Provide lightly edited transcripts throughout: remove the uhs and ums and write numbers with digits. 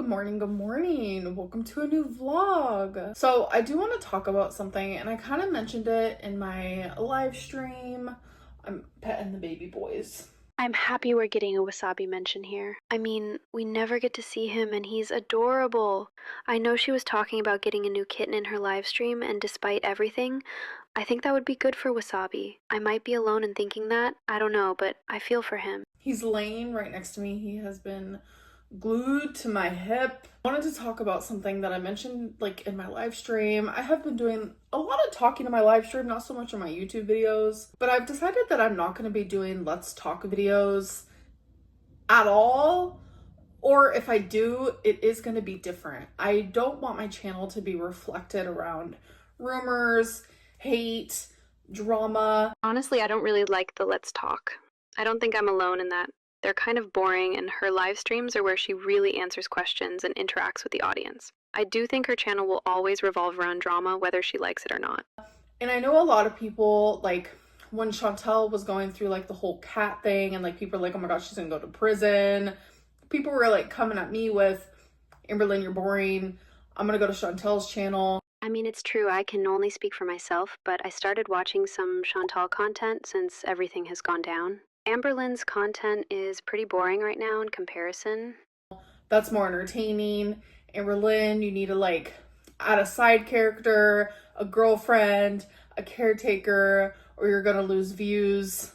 good morning, good morning. Welcome to a new vlog. So I do want to talk about something, and I kind of mentioned it in my live stream. I'm petting the baby boys. I'm happy we're getting a wasabi mention here. I mean, we never get to see him and he's adorable. I know she was talking about getting a new kitten in her live stream, and despite everything, I think that would be good for Wasabi. I might be alone in thinking that. I don't know, but I feel for him. He's laying right next to me. He has been glued to my hip. I wanted to talk about something that I mentioned in my live stream. I have been doing a lot of talking in my live stream, not so much in my YouTube videos, but I've decided that I'm not going to be doing Let's Talk videos at all. Or if I do, it is going to be different. I don't want my channel to be reflected around rumors, hate, drama. Honestly, I don't really like the Let's Talk. I don't think I'm alone in that. They're kind of boring, and her live streams are where she really answers questions and interacts with the audience. I do think her channel will always revolve around drama, whether she likes it or not. And I know a lot of people, when Chantel was going through the whole cat thing, and people were like, oh my gosh, she's gonna go to prison. People were coming at me with, Amberlynn, you're boring. I'm gonna go to Chantel's channel. I mean, it's true, I can only speak for myself, but I started watching some Chantal content since everything has gone down. Amberlynn's content is pretty boring right now in comparison. That's more entertaining. Amberlynn, you need to add a side character, a girlfriend, a caretaker, or you're gonna lose views.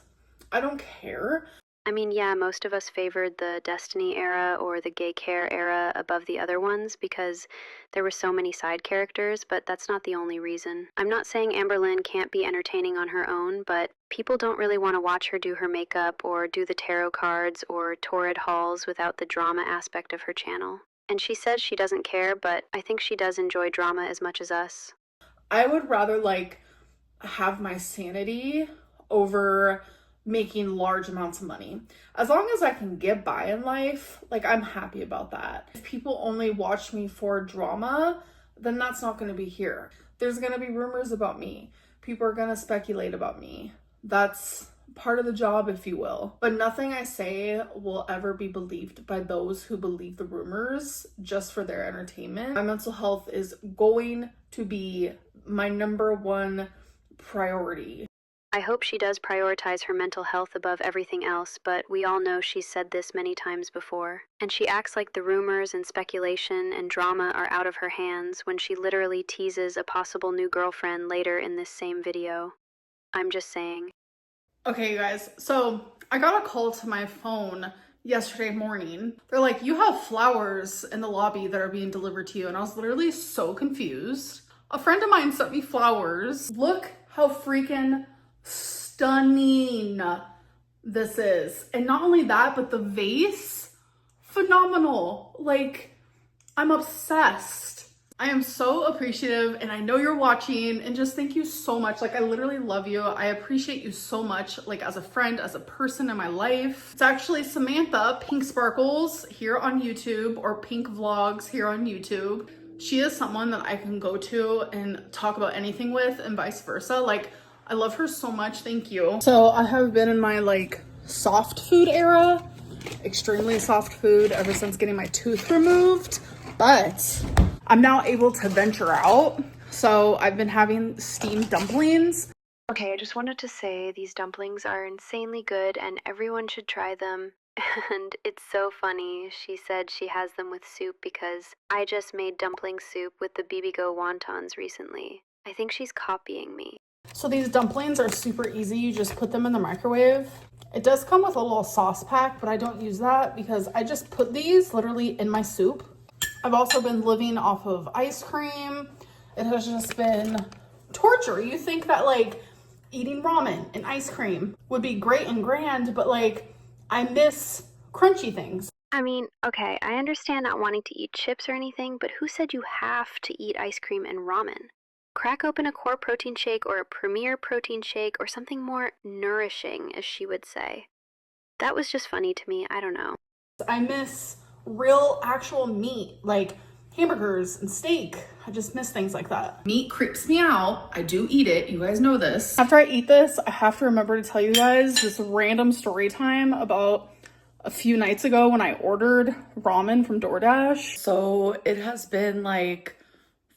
I don't care. I mean, yeah, most of us favored the Destiny era or the gay care era above the other ones because there were so many side characters, but that's not the only reason. I'm not saying Amberlynn can't be entertaining on her own, but people don't really want to watch her do her makeup or do the tarot cards or torrid hauls without the drama aspect of her channel. And she says she doesn't care, but I think she does enjoy drama as much as us. I would rather have my sanity over making large amounts of money. As long as I can get by in life, I'm happy about that. If people only watch me for drama, then that's not going to be here. There's going to be rumors about me. People are going to speculate about me. That's part of the job, if you will. But nothing I say will ever be believed by those who believe the rumors just for their entertainment. My mental health is going to be my number one priority. I hope she does prioritize her mental health above everything else, but we all know she's said this many times before. And she acts like the rumors and speculation and drama are out of her hands when she literally teases a possible new girlfriend later in this same video. I'm just saying. Okay, you guys, so I got a call to my phone yesterday morning. They're like, you have flowers in the lobby that are being delivered to you. And I was literally so confused. A friend of mine sent me flowers. Look how freaking stunning this is. And not only that, but the vase, phenomenal. I'm obsessed. I am so appreciative, and I know you're watching, and just thank you so much. I literally love you. I appreciate you so much, as a friend, as a person in my life. It's actually Samantha, Pink Sparkles, here on YouTube, or Pink Vlogs here on YouTube. She is someone that I can go to and talk about anything with, and vice versa. I love her so much. Thank you. So I have been in my soft food era, extremely soft food ever since getting my tooth removed, but I'm now able to venture out. So I've been having steamed dumplings. Okay, I just wanted to say these dumplings are insanely good and everyone should try them. And it's so funny, she said she has them with soup because I just made dumpling soup with the BBGO wontons recently. I think she's copying me. So these dumplings are super easy. You just put them in the microwave. It does come with a little sauce pack, but I don't use that because I just put these literally in my soup. I've also been living off of ice cream. It has just been torture. You think that eating ramen and ice cream would be great and grand, but I miss crunchy things. I mean, okay, I understand not wanting to eat chips or anything, but who said you have to eat ice cream and ramen? Crack open a core protein shake or a premier protein shake or something more nourishing, as she would say. That was just funny to me. I don't know. I miss real actual meat, hamburgers and steak. I just miss things like that. Meat creeps me out. I do eat it. You guys know this. After I eat this, I have to remember to tell you guys this random story time about a few nights ago when I ordered ramen from DoorDash. So it has been like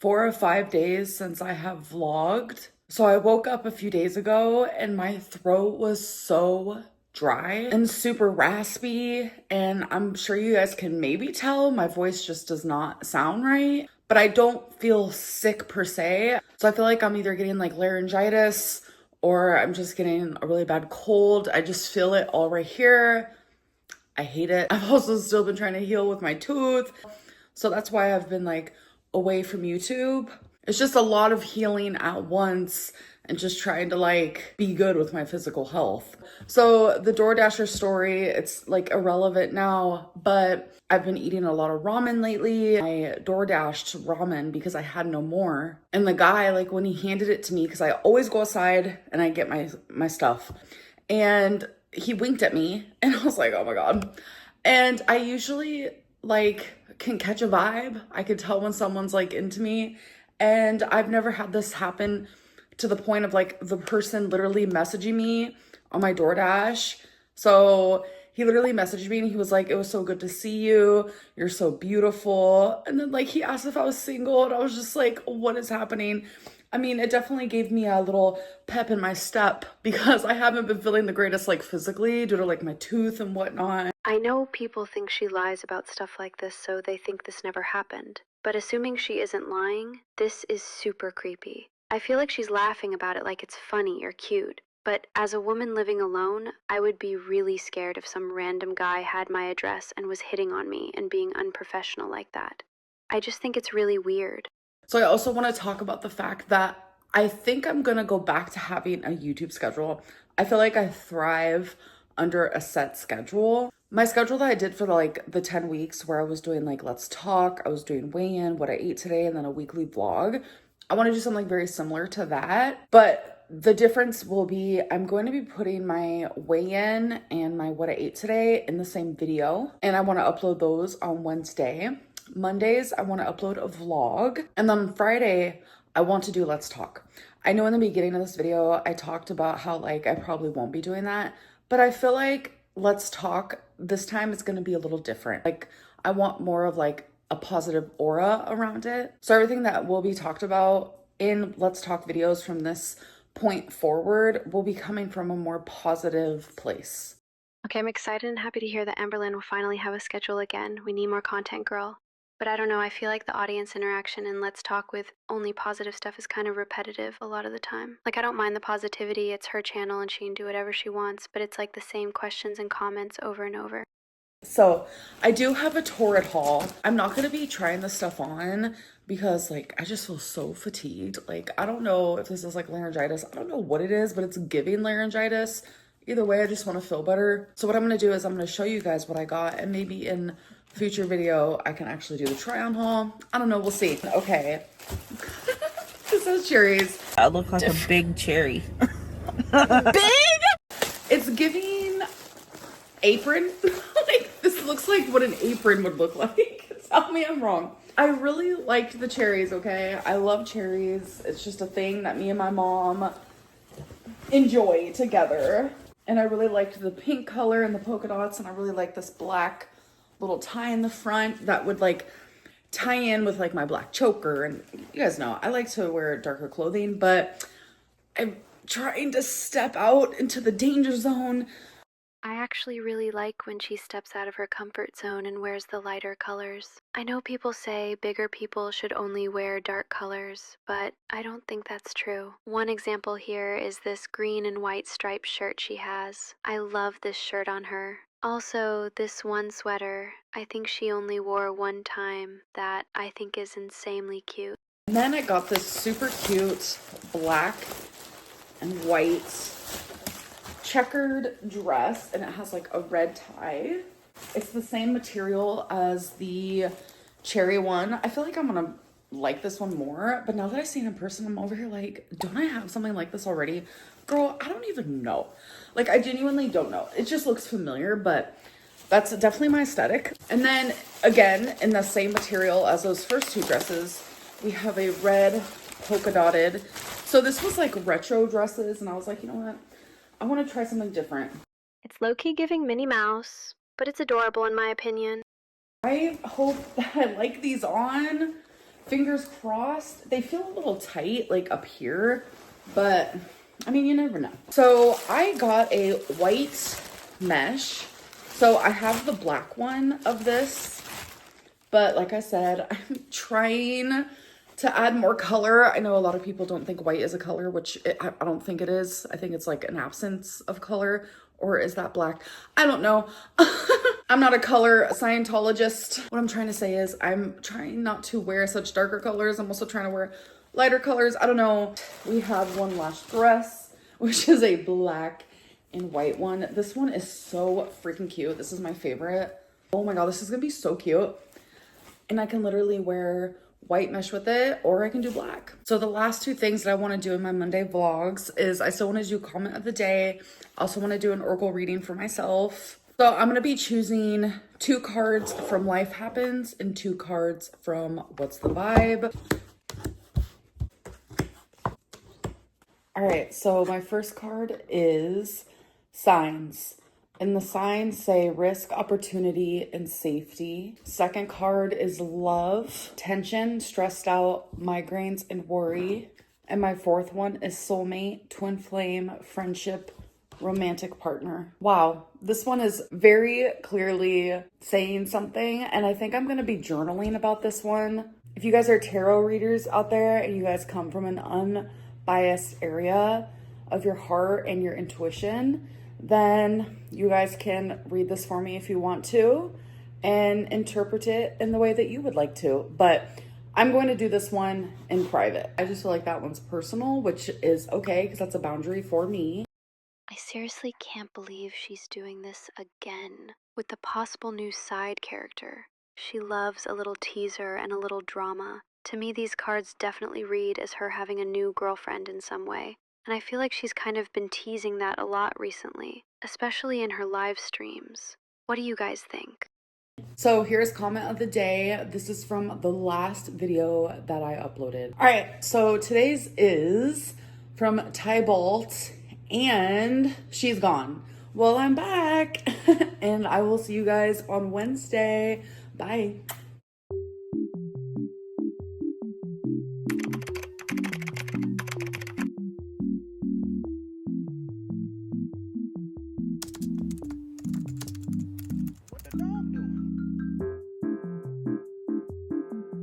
4 or 5 days since I have vlogged. So I woke up a few days ago and my throat was so dry and super raspy, and I'm sure you guys can maybe tell my voice just does not sound right, but I don't feel sick per se. So I feel like I'm either getting like laryngitis or I'm just getting a really bad cold. I just feel it all right here. I hate it. I've also still been trying to heal with my tooth. So that's why I've been like away from YouTube. It's just a lot of healing at once and just trying to like be good with my physical health. So the DoorDasher story, it's like irrelevant now, but I've been eating a lot of ramen lately. I DoorDashed ramen because I had no more. And the guy, like when he handed it to me, because I always go outside and I get my stuff, and he winked at me and I was like, oh my God. And I usually like can catch a vibe. I could tell when someone's like into me. And I've never had this happen to the point of like the person literally messaging me on my DoorDash. So he literally messaged me and he was like, it was so good to see you. You're so beautiful. And then like he asked if I was single and I was just like, what is happening? I mean, it definitely gave me a little pep in my step because I haven't been feeling the greatest like physically due to like my tooth and whatnot. I know people think she lies about stuff like this, so they think this never happened. But assuming she isn't lying, this is super creepy. I feel like she's laughing about it like it's funny or cute. But as a woman living alone, I would be really scared if some random guy had my address and was hitting on me and being unprofessional like that. I just think it's really weird. So I also want to talk about the fact that I think I'm going to go back to having a YouTube schedule. I feel like I thrive under a set schedule. My schedule that I did for the 10 weeks where I was doing like Let's Talk, I was doing weigh-in, what I ate today, and then a weekly vlog. I want to do something very similar to that. But the difference will be I'm going to be putting my weigh-in and my what I ate today in the same video. And I want to upload those on Wednesday. Mondays, I want to upload a vlog. And then Friday, I want to do Let's Talk. I know in the beginning of this video, I talked about how like I probably won't be doing that. But I feel like Let's Talk this time is going to be a little different. Like I want more of like a positive aura around it. So everything that will be talked about in Let's Talk videos from this point forward will be coming from a more positive place. Okay, I'm excited and happy to hear that amberlynn will finally have a schedule again. We need more content, girl. But I don't know, I feel like the audience interaction in Let's Talk with only positive stuff is kind of repetitive a lot of the time. Like, I don't mind the positivity, it's her channel and she can do whatever she wants, but it's like the same questions and comments over and over. So I do have a Torrid haul. I'm not going to be trying this stuff on because like I just feel so fatigued. Like I don't know if this is like laryngitis. I don't know what it is, but it's giving laryngitis. Either way, I just want to feel better. So what I'm going to do is I'm going to show you guys what I got, and maybe in future video I can actually do the try on haul. I don't know, we'll see. Okay. This is cherries. I look like a big cherry. Big? It's giving apron. Like this looks like what an apron would look like. Tell me I'm wrong. I really liked the cherries, okay? I love cherries. It's just a thing that me and my mom enjoy together. And I really liked the pink color and the polka dots, and I really like this black little tie in the front that would like tie in with like my black choker. And you guys know I like to wear darker clothing, but I'm trying to step out into the danger zone. I actually really like when she steps out of her comfort zone and wears the lighter colors. I know people say bigger people should only wear dark colors, but I don't think that's true. One example here is this green and white striped shirt she has. I love this shirt on her. Also, this one sweater, I think she only wore one time, that I think is insanely cute. And then I got this super cute black and white checkered dress, and it has like a red tie. It's the same material as the cherry one. I feel like I'm gonna like this one more, but now that I've seen it in person, I'm over here like, don't I have something like this already? Girl, I don't even know. Like, I genuinely don't know. It just looks familiar, but that's definitely my aesthetic. And then again, in the same material as those first two dresses, we have a red polka dotted. So this was like retro dresses, and I was like, you know what? I want to try something different. It's low-key giving Minnie Mouse, but it's adorable in my opinion. I hope that I like these on. Fingers crossed. They feel a little tight, like up here, but I mean, you never know. So I got a white mesh. So I have the black one of this, but like I said, I'm trying to add more color. I know a lot of people don't think white is a color, which I don't think it is. I think it's like an absence of color. Or is that black? I don't know. I'm not a color Scientologist. What I'm trying to say is I'm trying not to wear such darker colors. I'm also trying to wear lighter colors. I don't know. We have one last dress, which is a black and white one. This one is so freaking cute. This is my favorite. Oh my God, this is gonna be so cute. And I can literally wear white mesh with it, or I can do black. So the last two things that I want to do in my Monday vlogs is I still want to do comment of the day. I also want to do an oracle reading for myself. So I'm going to be choosing 2 cards from Life Happens and 2 cards from What's the Vibe. All right, so my first card is Signs. And the signs say risk, opportunity, and safety. Second card is love, tension, stressed out, migraines, and worry. And my fourth one is soulmate, twin flame, friendship, romantic partner. Wow, this one is very clearly saying something, and I think I'm going to be journaling about this one. If you guys are tarot readers out there and you guys come from an unbiased area of your heart and your intuition, then you guys can read this for me if you want to and interpret it in the way that you would like to. But I'm going to do this one in private. I just feel like that one's personal, which is okay because that's a boundary for me. I seriously can't believe she's doing this again with the possible new side character. She loves a little teaser and a little drama. To me, these cards definitely read as her having a new girlfriend in some way. And I feel like she's kind of been teasing that a lot recently, especially in her live streams. What do you guys think? So here's comment of the day. This is from the last video that I uploaded. All right, so today's is from Tybalt, and she's gone. Well, I'm back, and I will see you guys on Wednesday. Bye.